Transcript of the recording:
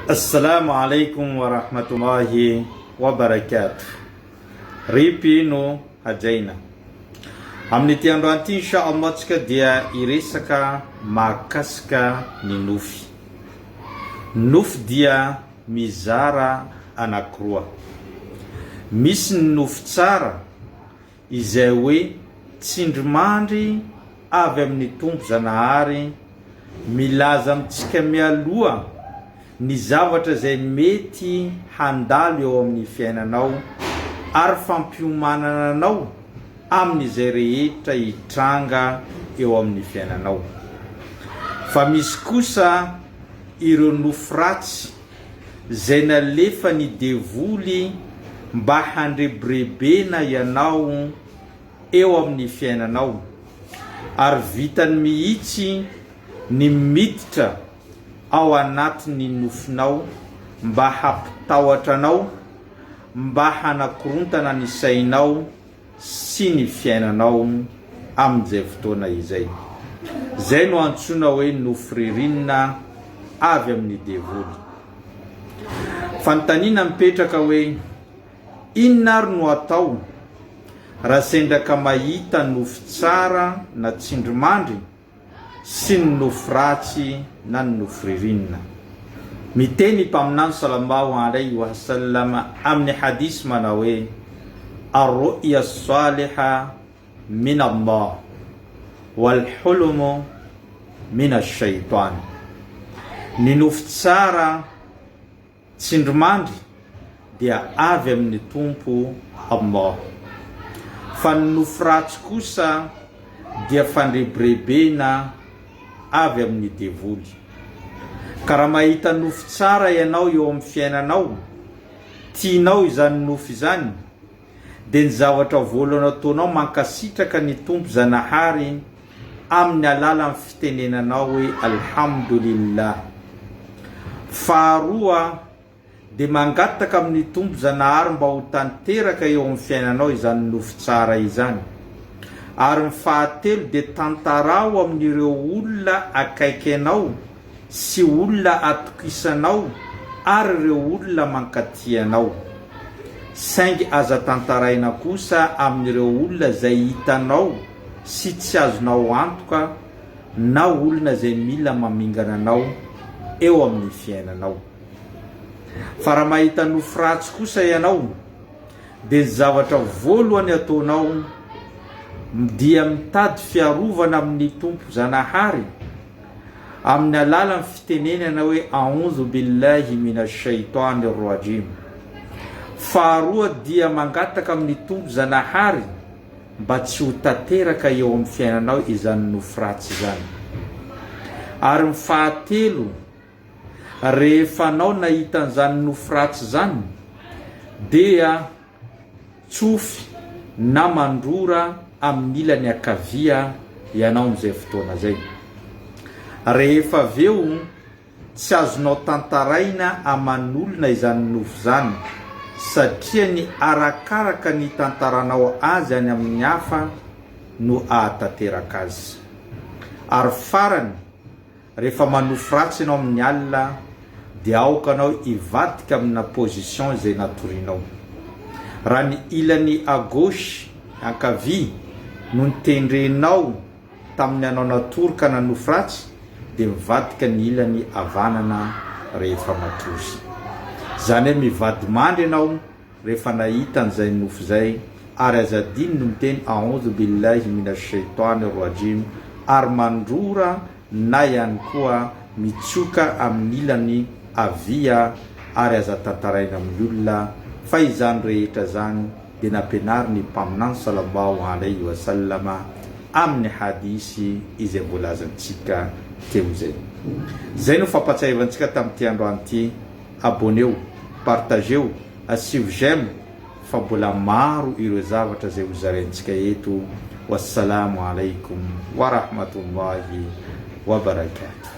Assalamu alaikum wa rahmatullahi wa barakatuh. Ripino hajaina. Amin'ity androany ity inshallah tsika dia iresaka mahakasika ny nofy. Nofy dia mizara anankiroa. Misy ny nofy tsara izay hoe tsindrimandry avy amin'ny tompo Zanahary milaza amintsika mialoha ny zavatra zay mety handalo eo amin'ny fiainanao ary fampiomanana anao amin'izay rehetra hitranga eo amin'ny fiainanao. Fa misy kosa ireo nofy ratsy zay nalefa ny devoly mba handrebirebena ianao eo amin'ny fiainanao ary vitany mihitsy ny miditra ao anatin'ny nofinao mba hampitahotra anao, mba hanakorontana ny sainao sy ny fiainanao amin'izay fotoana izay. Zay no antsoina hoe nofy ririnina avy amin'ny devoly. Fanontaniana mipetraka hoe inona ary no atao raha sendraka mahita nofy tsara na tsindrimandry sy ny nofy ratsy na ny nofy ririnina. Miteny mpaminany sallallahu alayhi wa sallam amin'ny hadisy manao hoe ar-ru'ya as-saliha min Allah wal hulmu min ash-shaytan. Ny nofy tsara tsindrimandry dia avy amin'ny tompo Allah. Fa ny nofy ratsy kosa dia fandrebirebena avy amin'ny devoly. Karaha mahita nofy tsara ianao eo amin'ny fiainanao, tianao izany nofy izany, dia ny zavatra voalohany ataonao mankasitraka ny tompo Zanahary amin'ny alalan'ny fitenenanao hoe alhamdulillah. Faharoa dia mangataka amin'ny tompo Zanahary mba ho tanteraka eo amin'ny fiainanao izany nofy tsara izany. Ary ny fahatelo dia tantarao amin'ireo olona akaiky anao sy olona atokisanao ary ireo olona mankaty anao. Saingy aza tantaraina kosa amin'ireo olona zay hitanao sy tsy azonao antoka na olona zay mila mamingana anao eo amin'ny fiainanao. Fa raha mahita nofy ratsy kosa ianao dia ny zavatra voalohany ataonao dia mitady fiarovana amin'ny tompo Zanahary amin'ny alalan'ny fitenenana hoe a'udhu billahi minash shaitani rrajim. Faharoa dia mangataka amin'ny tompo Zanahary mba tsy ho tanteraka eo amin'ny fiainanao izany nofy ratsy izany. Ary ny fahatelo, rehefa anao nahita an'izany nofy ratsy zany dia tsofy na mandrora amin'ny ilany akavia ianao amin'izay fotoana zay. Rehefa aveo tsy azonao tantaraina aman'olona izany nofy zany satria ny arakaraka ny tantaranao azy any amin'ny hafa no ahatanteraka azy. Ary farany, rehefa manofy ratsy ianao amin'ny alina dia aoka anao ivadika amina position zay natorinao. Raha ny ilany agosy ankavia no nitendrenao tamin'ny anao natoroka na nofy ratsy dia mivadika ny ilany avanana rehefa matory. Zany hoe mivady mandry ianao rehefa nahita an'izay nofy zay ary azadiny no miteny a'udhu billahi minash shaitani rrajim ary mandrora na ihany koa mitsoka amin'ny ilany avia ary aza tantaraina amin'ny olona. Fa izany rehetra zany dia nampianary ny mpaminany sallallahu alayhi wa sallama amin'ny hadisy izay voalazantsika teo zay. Zay no fampatsahivantsika tamin'ity androany ity. Abonneo, partageo, asivo j'aime fa mbola maro ireo zavatra zay hozaraintsika eto. Wassalamu alaikum wa rahmatullahi wa barakatuh.